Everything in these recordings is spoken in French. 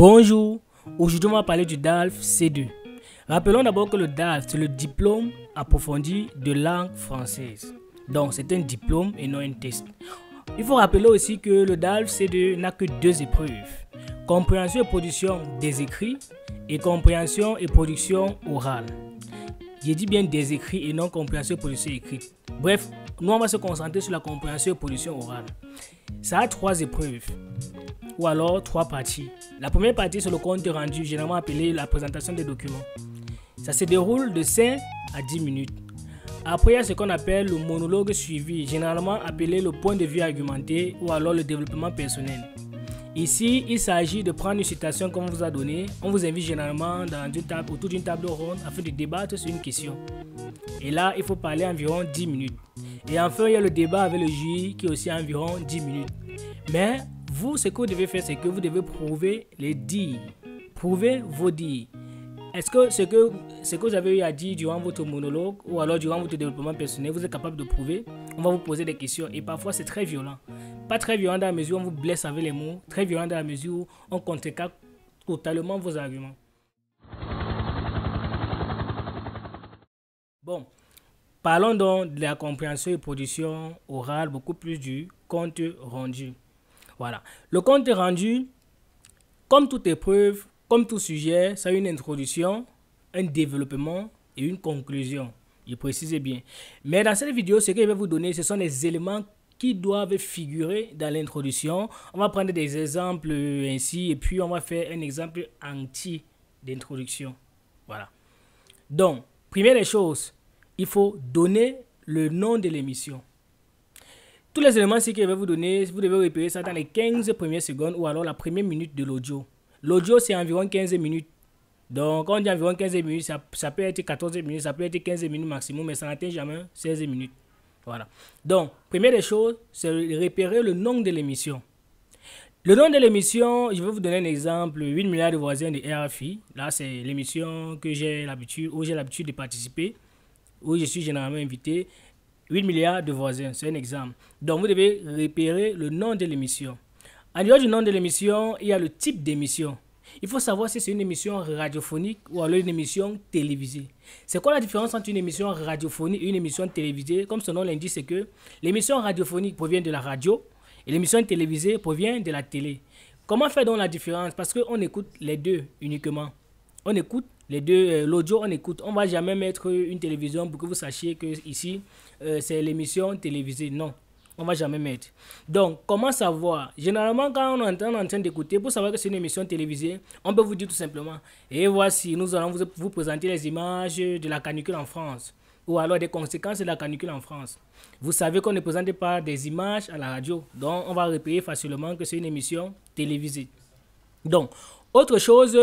Bonjour, aujourd'hui on va parler du DALF C2. Rappelons d'abord que le DALF c'est le diplôme approfondi de langue française. Donc c'est un diplôme et non un test. Il faut rappeler aussi que le DALF C2 n'a que deux épreuves. Compréhension et production des écrits et compréhension et production orale. J'ai dit bien des écrits et non compréhension et production écrite. Bref, nous on va se concentrer sur la compréhension et production orale. Ça a trois épreuves ou alors trois parties. La première partie c'est le compte rendu, généralement appelé la présentation des documents. Ça se déroule de 5 à 10 minutes. Après, il y a ce qu'on appelle le monologue suivi, généralement appelé le point de vue argumenté ou alors le développement personnel. Ici, il s'agit de prendre une citation qu'on vous a donnée. On vous invite généralement autour d'une table ronde afin de débattre sur une question. Et là, il faut parler environ 10 minutes. Et enfin, il y a le débat avec le jury qui est aussi environ 10 minutes. Mais vous, ce que vous devez faire, c'est que vous devez prouver les dires. Prouvez vos dires. Est-ce que ce que vous avez eu à dire durant votre monologue ou alors durant votre développement personnel, vous êtes capable de prouver? On va vous poser des questions et parfois c'est très violent. Pas très violent dans la mesure où on vous blesse avec les mots, très violent dans la mesure où on contrecarre totalement vos arguments. Bon, parlons donc de la compréhension et production orale, beaucoup plus du compte rendu. Voilà. Le compte rendu, comme toute épreuve, comme tout sujet, ça a une introduction, un développement et une conclusion. Je précise bien. Mais dans cette vidéo, ce que je vais vous donner, ce sont les éléments qui doivent figurer dans l'introduction. On va prendre des exemples ainsi et puis on va faire un exemple entier d'introduction. Voilà. Donc, première des choses, il faut donner le nom de l'émission. Tous les éléments que je vais vous donner, vous devez repérer ça dans les 15 premières secondes ou alors la première minute de l'audio. L'audio, c'est environ 15 minutes. Donc, quand on dit environ 15 minutes, ça peut être 14 minutes, ça peut être 15 minutes maximum, mais ça n'atteint jamais 16 minutes. Voilà. Donc, première des choses, c'est repérer le nom de l'émission. Le nom de l'émission, je vais vous donner un exemple, 8 milliards de voisins de RFI. Là, c'est l'émission où j'ai l'habitude de participer, où je suis généralement invité. 8 milliards de voisins, c'est un exemple. Donc, vous devez repérer le nom de l'émission. En dehors du nom de l'émission, il y a le type d'émission. Il faut savoir si c'est une émission radiophonique ou alors une émission télévisée. C'est quoi la différence entre une émission radiophonique et une émission télévisée? Comme son nom l'indique, c'est que l'émission radiophonique provient de la radio et l'émission télévisée provient de la télé. Comment faire donc la différence? Parce qu'on écoute les deux uniquement. On écoute les deux, l'audio on écoute. On ne va jamais mettre une télévision pour que vous sachiez que ici c'est l'émission télévisée. Non. On ne va jamais mettre. Donc, comment savoir? Généralement, quand on est en train d'écouter, pour savoir que c'est une émission télévisée, on peut vous dire tout simplement, et voici, nous allons vous présenter les images de la canicule en France, ou alors des conséquences de la canicule en France. Vous savez qu'on ne présente pas des images à la radio, donc on va repérer facilement que c'est une émission télévisée. Donc, autre chose,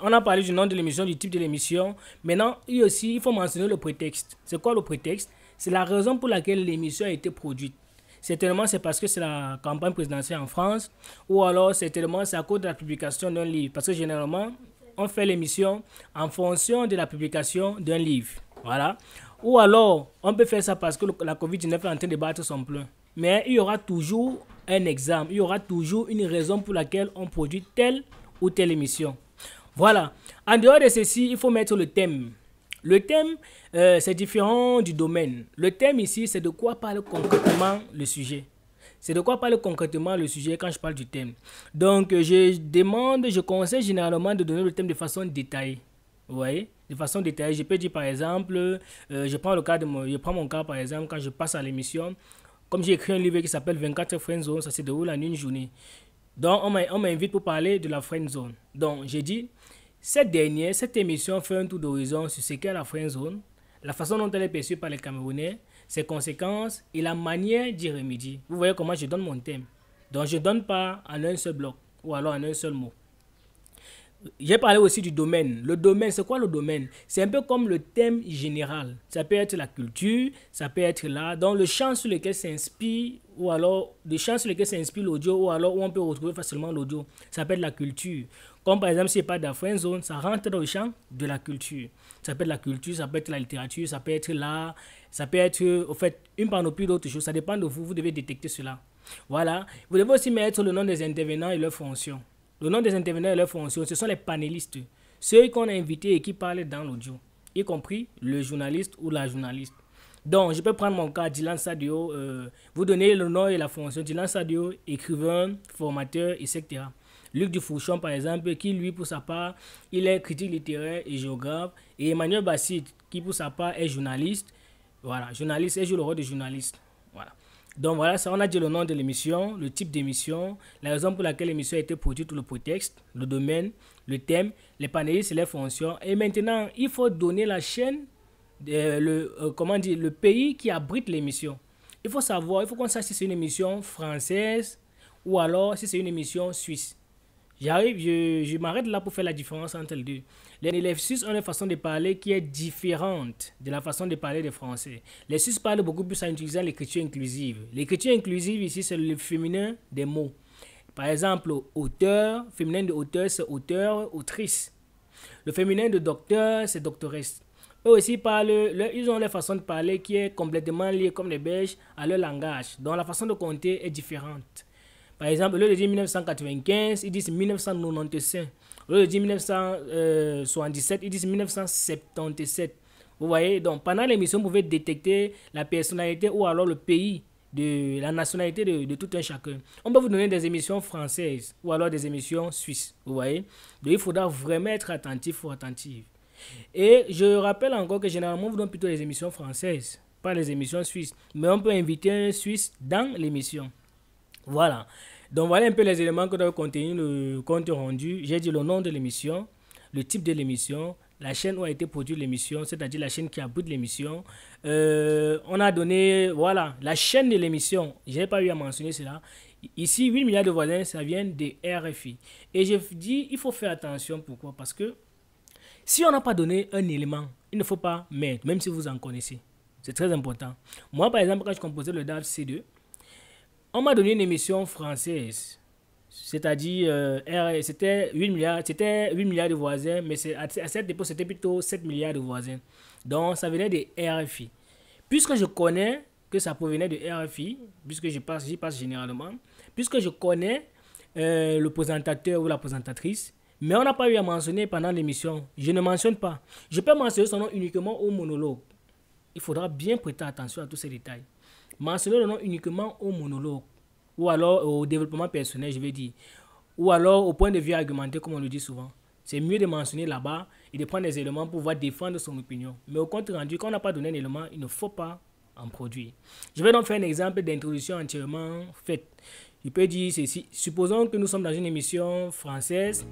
on a parlé du nom de l'émission, du type de l'émission. Maintenant, il faut mentionner le prétexte. C'est quoi le prétexte? C'est la raison pour laquelle l'émission a été produite. Certainement, c'est parce que c'est la campagne présidentielle en France ou alors certainement c'est à cause de la publication d'un livre. Parce que généralement, on fait l'émission en fonction de la publication d'un livre. Voilà. Ou alors, on peut faire ça parce que la COVID-19 est en train de battre son plein. Mais il y aura toujours un exemple. Il y aura toujours une raison pour laquelle on produit telle ou telle émission. Voilà. En dehors de ceci, il faut mettre le thème. Le thème, c'est différent du domaine. Le thème ici, c'est de quoi parle concrètement le sujet. C'est de quoi parle concrètement le sujet quand je parle du thème. Donc, je conseille généralement de donner le thème de façon détaillée. Vous voyez? De façon détaillée. Je peux dire par exemple, je prends mon cas par exemple, quand je passe à l'émission, comme j'ai écrit un livre qui s'appelle 24 friend zone, ça se déroule en une journée. Donc, on m'invite pour parler de la friend zone. Donc, j'ai dit, cette émission fait un tour d'horizon sur ce qu'est la friend zone, la façon dont elle est perçue par les Camerounais, ses conséquences et la manière d'y remédier. Vous voyez comment je donne mon thème. Donc, je ne donne pas en un seul bloc ou alors en un seul mot. J'ai parlé aussi du domaine. Le domaine, c'est quoi le domaine? C'est un peu comme le thème général. Ça peut être la culture, ça peut être là, dans le champ sur lequel s'inspire, ou alors le champ sur lequel s'inspire l'audio, ou alors où on peut retrouver facilement l'audio. Ça peut être la culture. Comme par exemple, si il n'y a pas de la friend zone, ça rentre dans le champ de la culture. Ça peut être la culture, ça peut être la littérature, ça peut être l'art, ça peut être, au fait, une panoplie d'autres choses. Ça dépend de vous, vous devez détecter cela. Voilà. Vous devez aussi mettre le nom des intervenants et leur fonction. Le nom des intervenants et leurs fonctions, ce sont les panélistes. Ceux qu'on a invités et qui parlent dans l'audio, y compris le journaliste ou la journaliste. Donc, je peux prendre mon cas, Dylan Sadio, vous donnez le nom et la fonction. Dylan Sadio, écrivain, formateur, etc. Luc Dufouchon, par exemple, qui lui, pour sa part, il est critique littéraire et géographe. Et Emmanuel Bassit, qui pour sa part est journaliste. Voilà, journaliste et joue le rôle de journaliste. Voilà. Donc voilà, ça, on a dit le nom de l'émission, le type d'émission, la raison pour laquelle l'émission a été produite, le prétexte, le domaine, le thème, les panélistes et les fonctions. Et maintenant, il faut donner la chaîne, le pays qui abrite l'émission. Il faut savoir, il faut qu'on sache si c'est une émission française ou alors si c'est une émission suisse. Je m'arrête là pour faire la différence entre les deux. Les Suisses ont une façon de parler qui est différente de la façon de parler des Français. Les Suisses parlent beaucoup plus en utilisant l'écriture inclusive. L'écriture inclusive ici, c'est le féminin des mots. Par exemple, auteur, féminin de auteur, c'est auteur, autrice. Le féminin de docteur, c'est doctoresse. Eux aussi ils ont leur façon de parler qui est complètement liée, comme les Belges, à leur langage. Donc la façon de compter est différente. Par exemple, au lieu de dire 1995, ils disent 1995. Au lieu de dire 1977, ils disent 1977. Vous voyez, donc pendant l'émission, vous pouvez détecter la personnalité ou alors le pays, la nationalité de tout un chacun. On peut vous donner des émissions françaises ou alors des émissions suisses. Vous voyez, donc il faudra vraiment être attentif ou attentive. Et je rappelle encore que généralement, on vous donne plutôt les émissions françaises, pas les émissions suisses. Mais on peut inviter un Suisse dans l'émission. Voilà. Donc voilà un peu les éléments que doit contenir le compte rendu. J'ai dit le nom de l'émission, le type de l'émission, la chaîne où a été produite l'émission, c'est-à-dire la chaîne qui abrite l'émission. On a donné, voilà, la chaîne de l'émission. Je n'ai pas eu à mentionner cela. Ici, 8 milliards de voisins, ça vient de RFI. Et je dis, il faut faire attention. Pourquoi? Parce que si on n'a pas donné un élément, il ne faut pas mettre, même si vous en connaissez. C'est très important. Moi, par exemple, quand je composais le DAF C2, on m'a donné une émission française, c'est-à-dire c'était 8 milliards de voisins, mais à cette époque c'était plutôt 7 milliards de voisins. Donc ça venait de RFI. Puisque je connais que ça provenait de RFI, puisque j'y passe généralement, puisque je connais le présentateur ou la présentatrice, mais on n'a pas eu à mentionner pendant l'émission, je ne mentionne pas. Je peux mentionner son nom uniquement au monologue. Il faudra bien prêter attention à tous ces détails. Mentionner le nom uniquement au monologue ou alors au développement personnel, je vais dire, ou alors au point de vue argumenté, comme on le dit souvent. C'est mieux de mentionner là-bas et de prendre des éléments pour pouvoir défendre son opinion. Mais au compte rendu, quand on n'a pas donné un élément, il ne faut pas en produire. Je vais donc faire un exemple d'introduction entièrement faite. Je peux dire ceci. Supposons que nous sommes dans une émission française,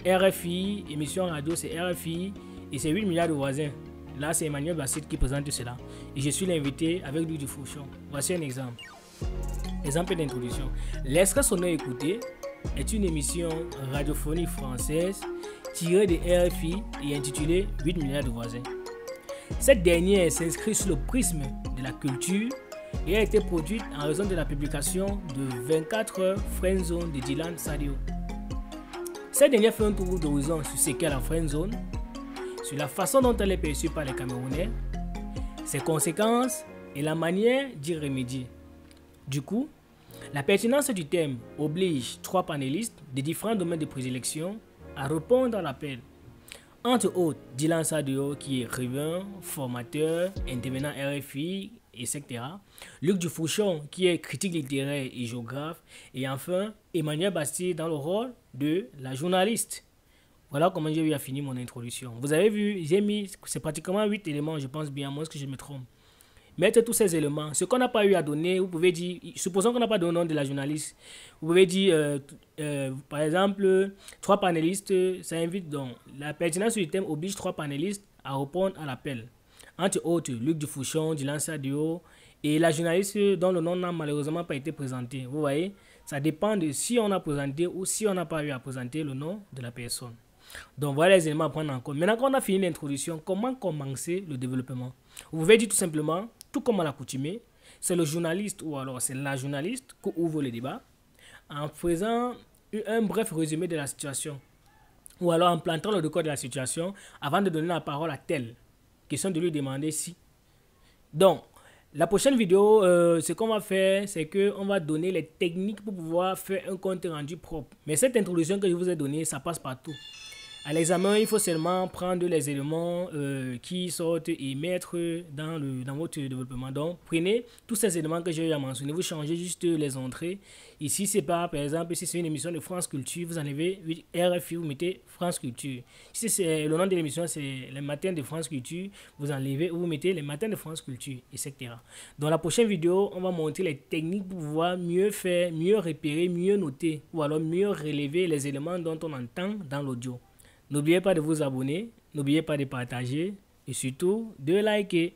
RFI, émission radio, c'est RFI, et c'est 8 milliards de voisins. Là, c'est Emmanuel Bassit qui présente cela. Et je suis l'invité avec Luc Dufouchon. Voici un exemple. Exemple d'introduction. L'extrait sonore écouté est une émission radiophonique française tirée de RFI et intitulée 8 milliards de voisins. Cette dernière s'inscrit sur le prisme de la culture et a été produite en raison de la publication de 24 heures Friendzone de Dylan Sadio. Cette dernière fait un tour d'horizon sur ce qu'est la Friendzone, sur la façon dont elle est perçue par les Camerounais, ses conséquences et la manière d'y remédier. Du coup, la pertinence du thème oblige 3 panélistes de différents domaines de prédilection à répondre à l'appel. Entre autres, Dylan Sadio qui est écrivain, formateur, intervenant RFI, etc. Luc Dufouchon qui est critique littéraire et géographe. Et enfin, Emmanuel Bassit dans le rôle de la journaliste. Voilà comment j'ai eu à finir mon introduction. Vous avez vu, j'ai mis, c'est pratiquement 8 éléments, je pense bien, à moins que je me trompe. Mettez tous ces éléments. Ce qu'on n'a pas eu à donner, vous pouvez dire, supposons qu'on n'a pas donné le nom de la journaliste, vous pouvez dire, par exemple, 3 panélistes, ça invite donc, la pertinence du thème oblige 3 panélistes à répondre à l'appel. Entre autres, Luc Dufouchon, Dylan Sadio et la journaliste dont le nom n'a malheureusement pas été présenté. Vous voyez, ça dépend de si on a présenté ou si on n'a pas eu à présenter le nom de la personne. Donc voilà les éléments à prendre en compte. Maintenant qu'on a fini l'introduction, comment commencer le développement? Vous pouvez dire tout simplement, tout comme à l'accoutumée, c'est le journaliste ou alors c'est la journaliste qui ouvre le débat en faisant un bref résumé de la situation ou alors en plantant le décor de la situation avant de donner la parole à tel. Question de lui demander si. Donc, La prochaine vidéo, ce qu'on va faire, c'est qu'on va donner les techniques pour pouvoir faire un compte rendu propre. Mais cette introduction que je vous ai donnée, ça passe partout. À l'examen, il faut seulement prendre les éléments qui sortent et mettre dans votre développement. Donc, prenez tous ces éléments que j'ai mentionnés, vous changez juste les entrées. Ici, c'est pas, par exemple, si c'est une émission de France Culture, vous enlevez RFI, vous mettez France Culture. Si c'est le nom de l'émission, c'est les matins de France Culture, vous enlevez ou vous mettez les matins de France Culture, etc. Dans la prochaine vidéo, on va montrer les techniques pour pouvoir mieux faire, mieux repérer, mieux noter ou alors mieux relever les éléments dont on entend dans l'audio. N'oubliez pas de vous abonner, n'oubliez pas de partager et surtout de liker.